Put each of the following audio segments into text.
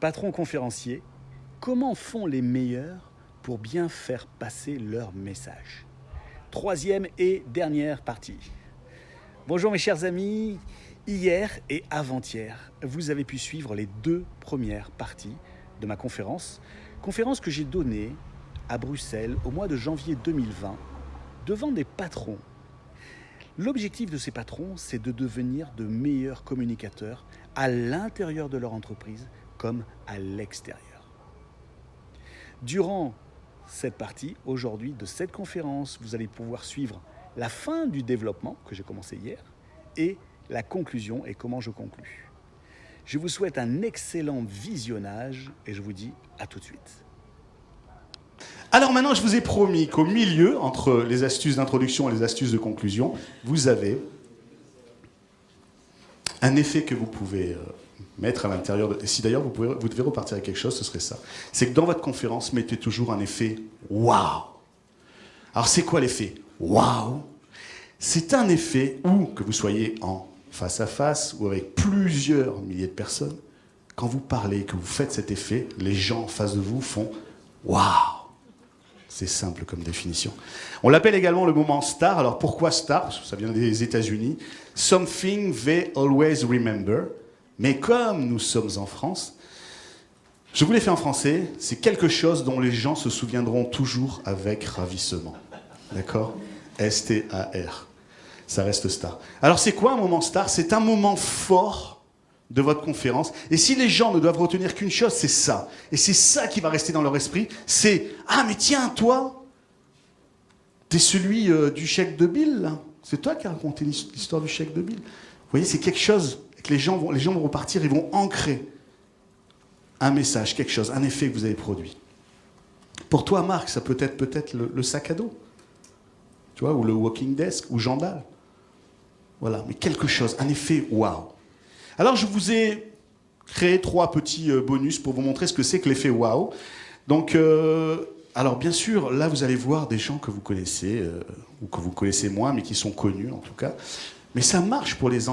Patrons conférenciers, comment font les meilleurs pour bien faire passer leur message? Troisième et dernière partie. Bonjour mes chers amis, hier et avant-hier, vous avez pu suivre les 2 premières parties de ma conférence que j'ai donnée à Bruxelles au mois de janvier 2020 devant des patrons. L'objectif de ces patrons, c'est de devenir de meilleurs communicateurs à l'intérieur de leur entreprise comme à l'extérieur. Durant cette partie, aujourd'hui, de cette conférence, vous allez pouvoir suivre la fin du développement que j'ai commencé hier et la conclusion et comment je conclus. Je vous souhaite un excellent visionnage et je vous dis à tout de suite. Alors maintenant, je vous ai promis qu'au milieu, entre les astuces d'introduction et les astuces de conclusion, vous avez un effet que vous pouvez mettre à l'intérieur. Si d'ailleurs vous devez repartir avec quelque chose, ce serait ça. C'est que dans votre conférence, mettez toujours un effet « waouh ». Alors c'est quoi l'effet « waouh » ? C'est un effet où, que vous soyez en face à face ou avec plusieurs milliers de personnes, quand vous parlez, que vous faites cet effet, les gens en face de vous font « waouh ». C'est simple comme définition. On l'appelle également le moment star. Alors pourquoi star? Parce que ça vient des États-Unis. Something they always remember. Mais comme nous sommes en France, je vous l'ai fait en français, c'est quelque chose dont les gens se souviendront toujours avec ravissement. D'accord? S-T-A-R. Ça reste star. Alors c'est quoi un moment star? C'est un moment fort de votre conférence. Et si les gens ne doivent retenir qu'une chose, c'est ça. Et c'est ça qui va rester dans leur esprit. C'est « Ah, mais tiens, toi, t'es celui du chèque de Bill, là. C'est toi qui as raconté l'histoire du chèque de Bill. » Vous voyez, c'est quelque chose que les gens vont repartir, ils vont ancrer un message, quelque chose, un effet que vous avez produit. Pour toi, Marc, ça peut être le sac à dos. Tu vois, ou le walking desk, ou Jandal. Voilà, mais quelque chose, un effet « waouh ». Alors, je vous ai créé 3 petits bonus pour vous montrer ce que c'est que l'effet waouh. Donc, alors bien sûr, là, vous allez voir des gens que vous connaissez, ou que vous connaissez moins, mais qui sont connus en tout cas. Mais ça marche pour les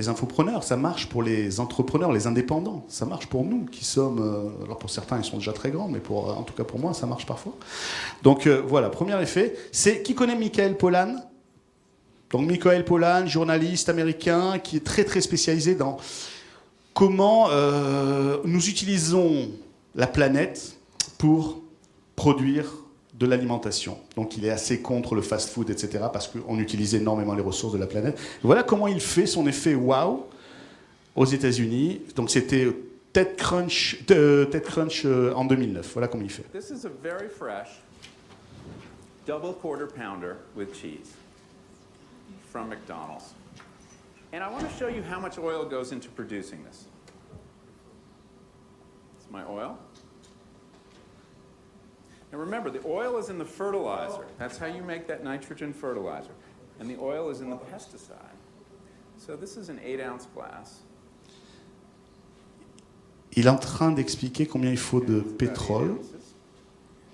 infopreneurs, ça marche pour les entrepreneurs, les indépendants. Ça marche pour nous qui sommes... alors pour certains, ils sont déjà très grands, mais en tout cas pour moi, ça marche parfois. Donc voilà, premier effet, c'est... Qui connaît Michael Pollan ? Donc Michael Pollan, journaliste américain, qui est très très spécialisé dans comment nous utilisons la planète pour produire de l'alimentation. Donc il est assez contre le fast-food, etc., parce qu'on utilise énormément les ressources de la planète. Voilà comment il fait son effet wow aux États-Unis. Donc c'était TechCrunch en 2009. Voilà comment il fait. This is a very fresh double quarter pounder with cheese from McDonald's. And I want to show you how much oil goes into producing this. It's my oil. Now remember, the oil is in the fertilizer. That's how you make that nitrogen fertilizer. And the oil is in the pesticide. So this is an 8-ounce glass. Il est en train d'expliquer combien il faut de pétrole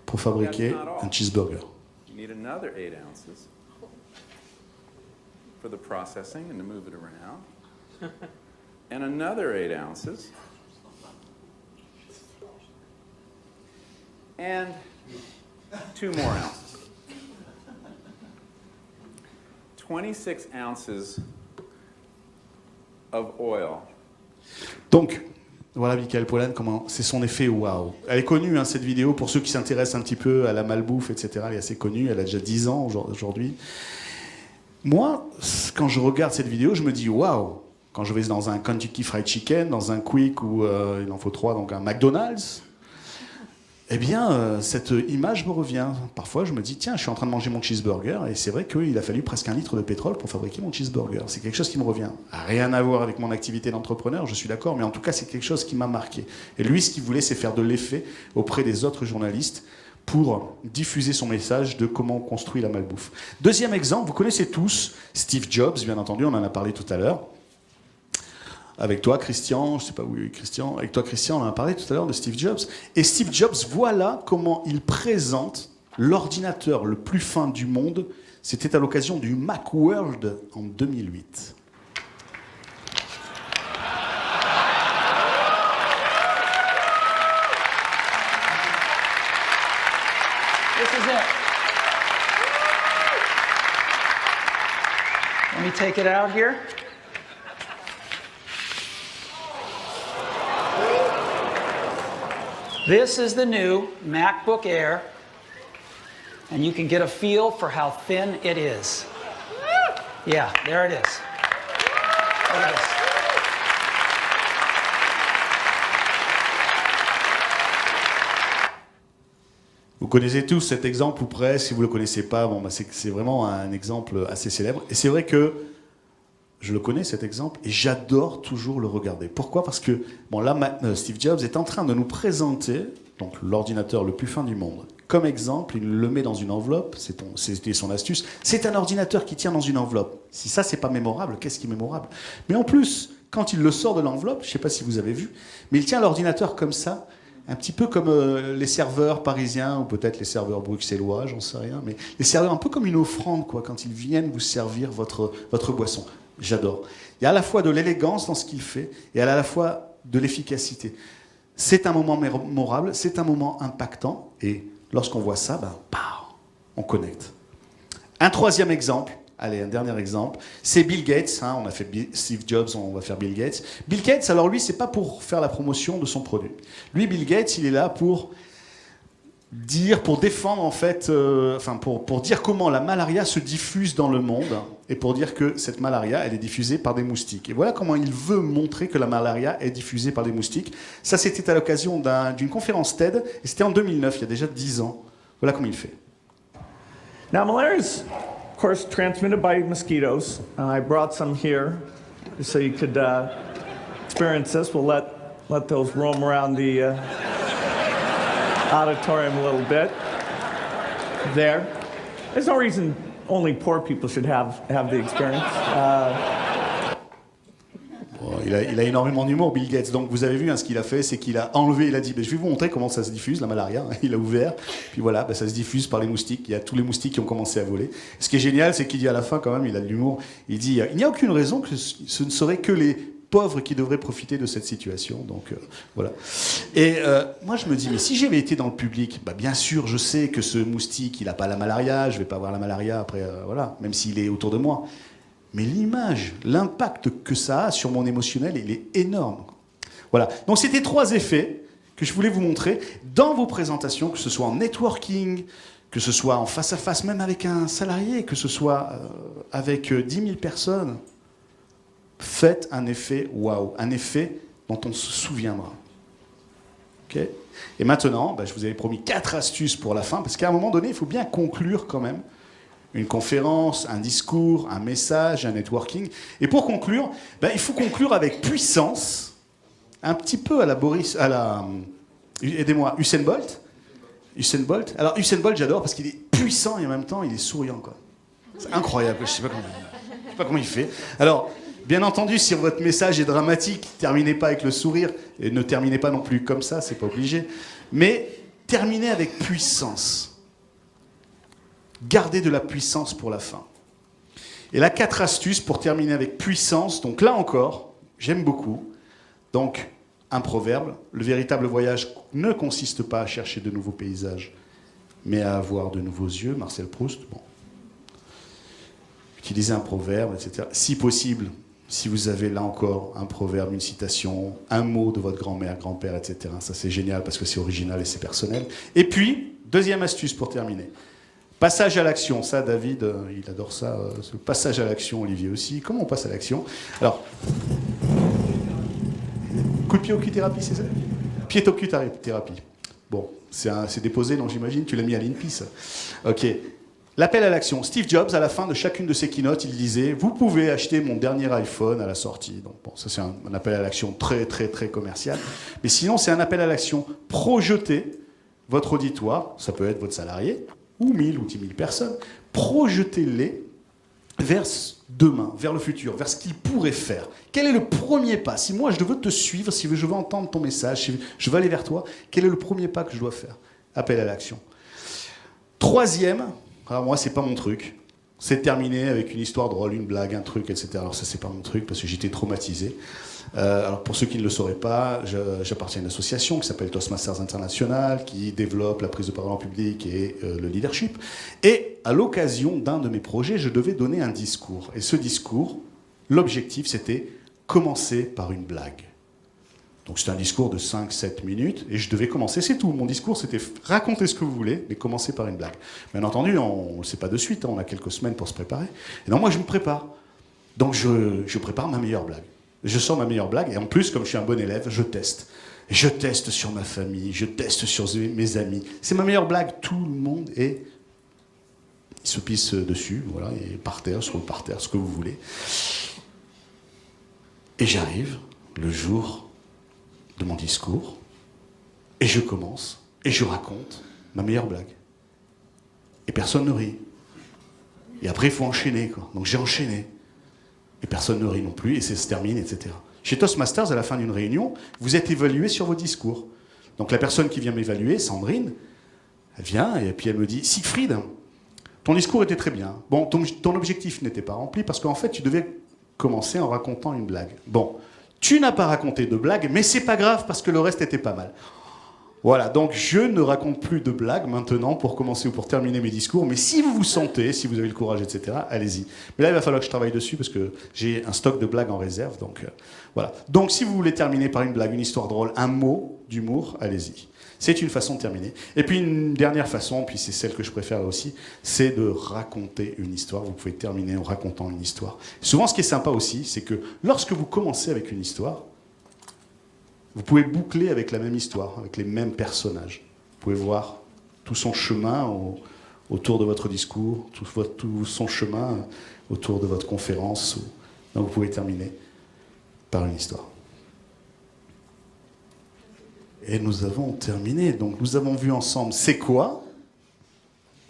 pour fabriquer un cheeseburger. You need another 8 ounces for the processing and to move it around. And another 8 ounces. And 2 more ounces. 26 ounces of oil. Donc, voilà Michael Pollan, comment c'est son effet waouh. Elle est connue, hein, cette vidéo, pour ceux qui s'intéressent un petit peu à la malbouffe, etc. Elle est assez connue, elle a déjà 10 ans aujourd'hui. Moi, quand je regarde cette vidéo, je me dis waouh. Quand je vais dans un Kentucky Fried Chicken, dans un Quick ou il en faut 3, donc un McDonald's, eh bien, cette image me revient. Parfois, je me dis, tiens, je suis en train de manger mon cheeseburger, et c'est vrai qu'il a fallu presque 1 litre de pétrole pour fabriquer mon cheeseburger. C'est quelque chose qui me revient. Rien à voir avec mon activité d'entrepreneur, je suis d'accord, mais en tout cas, c'est quelque chose qui m'a marqué. Et lui, ce qu'il voulait, c'est faire de l'effet auprès des autres journalistes pour diffuser son message de comment on construit la malbouffe. Deuxième exemple, vous connaissez tous Steve Jobs, bien entendu, on en a parlé tout à l'heure. Avec toi, Christian, je ne sais pas où est Christian, avec toi, Christian, on en a parlé tout à l'heure de Steve Jobs. Et Steve Jobs, voilà comment il présente l'ordinateur le plus fin du monde. C'était à l'occasion du Macworld en 2008. take it out here. This is the new MacBook Air, and you can get a feel for how thin it is. Yeah, there it is. Look at this. Vous connaissez tous cet exemple ou presque, si vous ne le connaissez pas, bon, bah c'est vraiment un exemple assez célèbre. Et c'est vrai que je le connais cet exemple et j'adore toujours le regarder. Pourquoi ? Parce que bon, là, Steve Jobs est en train de nous présenter donc, l'ordinateur le plus fin du monde. Comme exemple, il le met dans une enveloppe, c'était son astuce. C'est un ordinateur qui tient dans une enveloppe. Si ça, c'est pas mémorable, qu'est-ce qui est mémorable ? Mais en plus, quand il le sort de l'enveloppe, je ne sais pas si vous avez vu, mais il tient l'ordinateur comme ça, un petit peu comme les serveurs parisiens ou peut-être les serveurs bruxellois, j'en sais rien, mais les serveurs un peu comme une offrande, quoi, quand ils viennent vous servir votre boisson. J'adore. Il y a à la fois de l'élégance dans ce qu'il fait et à la fois de l'efficacité. C'est un moment mémorable, c'est un moment impactant et lorsqu'on voit ça, ben, on connecte. Un troisième exemple, allez, un dernier exemple, c'est Bill Gates. Hein, on a fait Steve Jobs, on va faire Bill Gates. Bill Gates, alors lui, c'est pas pour faire la promotion de son produit. Lui, Bill Gates, il est là pour défendre en fait, pour dire comment la malaria se diffuse dans le monde et pour dire que cette malaria, elle est diffusée par des moustiques. Et voilà comment il veut montrer que la malaria est diffusée par des moustiques. Ça, c'était à l'occasion d'une conférence TED et c'était en 2009, il y a déjà 10 ans. Voilà comment il fait. Now, malaria is, of course, transmitted by mosquitoes. I brought some here so you could experience this. We'll let those roam around the auditorium a little bit. There. There's no reason only poor people should have the experience. Il a énormément d'humour, Bill Gates. Donc vous avez vu hein, ce qu'il a fait, c'est qu'il a enlevé, il a dit je vais vous montrer comment ça se diffuse, la malaria. Il a ouvert, puis voilà, ça se diffuse par les moustiques. Il y a tous les moustiques qui ont commencé à voler. Ce qui est génial, c'est qu'il dit à la fin quand même, il a de l'humour, il dit il n'y a aucune raison que ce ne serait que les pauvres qui devraient profiter de cette situation. Donc voilà. Et moi je me dis, mais si j'avais été dans le public, bien sûr je sais que ce moustique, il n'a pas la malaria, je ne vais pas avoir la malaria après, voilà, même s'il est autour de moi. Mais l'image, l'impact que ça a sur mon émotionnel, il est énorme. Voilà. Donc c'était 3 effets que je voulais vous montrer dans vos présentations, que ce soit en networking, que ce soit en face à face, même avec un salarié, que ce soit avec 10 000 personnes. Faites un effet waouh, un effet dont on se souviendra. Okay ? Et maintenant, je vous avais promis 4 astuces pour la fin, parce qu'à un moment donné, il faut bien conclure quand même. Une conférence, un discours, un message, un networking. Et pour conclure, il faut conclure avec puissance, un petit peu à la aidez-moi, Usain Bolt. Usain Bolt. Alors Usain Bolt, j'adore parce qu'il est puissant et en même temps, il est souriant, quoi. C'est incroyable, je sais pas comment il fait. Alors, bien entendu, si votre message est dramatique, terminez pas avec le sourire et ne terminez pas non plus comme ça, c'est pas obligé. Mais terminez avec puissance. Gardez de la puissance pour la fin. Et là, 4 astuces pour terminer avec puissance. Donc là encore, j'aime beaucoup. Donc, un proverbe, le véritable voyage ne consiste pas à chercher de nouveaux paysages, mais à avoir de nouveaux yeux. Marcel Proust, bon. Utilisez un proverbe, etc. Si possible, si vous avez là encore un proverbe, une citation, un mot de votre grand-mère, grand-père, etc. Ça, c'est génial parce que c'est original et c'est personnel. Et puis, deuxième astuce pour terminer. Passage à l'action, ça David, il adore ça, ce passage à l'action, Olivier aussi. Comment on passe à l'action ? Alors, coup de pied au cul thérapie, c'est ça ? Pied au cul thérapie. Bon, c'est déposé, donc j'imagine, tu l'as mis à l'INPI, ça. Ok. L'appel à l'action. Steve Jobs, à la fin de chacune de ses keynotes, il disait « Vous pouvez acheter mon dernier iPhone à la sortie. » Donc bon, ça c'est un appel à l'action très, très, très commercial. Mais sinon, c'est un appel à l'action. Projetez votre auditoire, ça peut être votre salarié, ou 1000 ou 10 000 personnes, projetez-les vers demain, vers le futur, vers ce qu'ils pourraient faire. Quel est le premier pas ? Si moi je veux te suivre, si je veux entendre ton message, si je veux aller vers toi, quel est le premier pas que je dois faire ? Appel à l'action. Troisième, alors moi c'est pas mon truc, c'est terminé avec une histoire drôle, une blague, un truc, etc. Alors ça, c'est pas mon truc parce que j'étais traumatisé. Alors pour ceux qui ne le sauraient pas, j'appartiens à une association qui s'appelle Toastmasters International, qui développe la prise de parole en public et le leadership. Et à l'occasion d'un de mes projets, je devais donner un discours. Et ce discours, l'objectif, c'était commencer par une blague. Donc c'était un discours de 5-7 minutes, et je devais commencer, c'est tout. Mon discours, c'était raconter ce que vous voulez, mais commencer par une blague. Bien entendu, on ne le sait pas de suite, on a quelques semaines pour se préparer. Et donc moi, je me prépare. Donc je prépare ma meilleure blague. Je sors ma meilleure blague, et en plus, comme je suis un bon élève, je teste. Je teste sur ma famille, je teste sur mes amis. C'est ma meilleure blague, tout le monde il se pisse dessus, voilà, et par terre, sur le parterre, ce que vous voulez. Et j'arrive, le jour de mon discours, et je commence, et je raconte ma meilleure blague. Et personne ne rit. Et après, il faut enchaîner, quoi. Donc j'ai enchaîné. Et personne ne rit non plus, et ça se termine, etc. Chez Toastmasters, à la fin d'une réunion, vous êtes évalué sur vos discours. Donc la personne qui vient m'évaluer, Sandrine, elle vient, et puis elle me dit « Siegfried, ton discours était très bien. Bon, ton objectif n'était pas rempli, parce qu'en fait, tu devais commencer en racontant une blague. Bon, tu n'as pas raconté de blague, mais c'est pas grave parce que le reste était pas mal. Voilà, donc je ne raconte plus de blagues maintenant pour commencer ou pour terminer mes discours, mais si vous vous sentez, si vous avez le courage, etc., allez-y. Mais là, il va falloir que je travaille dessus parce que j'ai un stock de blagues en réserve, donc voilà. Donc si vous voulez terminer par une blague, une histoire drôle, un mot d'humour, allez-y. C'est une façon de terminer. Et puis une dernière façon, puis c'est celle que je préfère aussi, c'est de raconter une histoire. Vous pouvez terminer en racontant une histoire. Souvent, ce qui est sympa aussi, c'est que lorsque vous commencez avec une histoire, vous pouvez boucler avec la même histoire, avec les mêmes personnages. Vous pouvez voir tout son chemin autour de votre discours, tout son chemin autour de votre conférence. Donc vous pouvez terminer par une histoire. Et nous avons terminé. Donc nous avons vu ensemble c'est quoi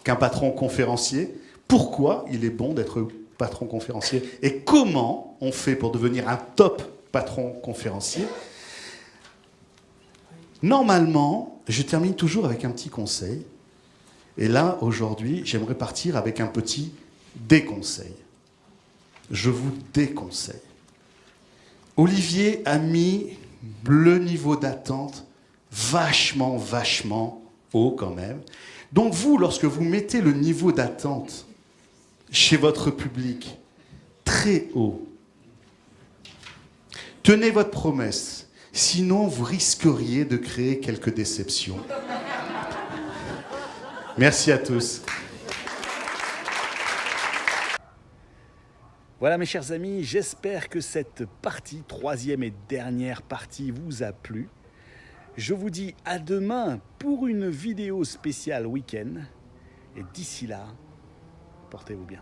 qu'un patron conférencier, pourquoi il est bon d'être patron conférencier et comment on fait pour devenir un top patron conférencier. Normalement, je termine toujours avec un petit conseil. Et là, aujourd'hui, j'aimerais partir avec un petit déconseil. Je vous déconseille. Olivier a mis le niveau d'attente vachement haut quand même. Donc vous, lorsque vous mettez le niveau d'attente chez votre public très haut, tenez votre promesse, sinon vous risqueriez de créer quelques déceptions. Merci à tous. Voilà mes chers amis, j'espère que cette partie, troisième et dernière partie, vous a plu. Je vous dis à demain pour une vidéo spéciale week-end. Et d'ici là, portez-vous bien.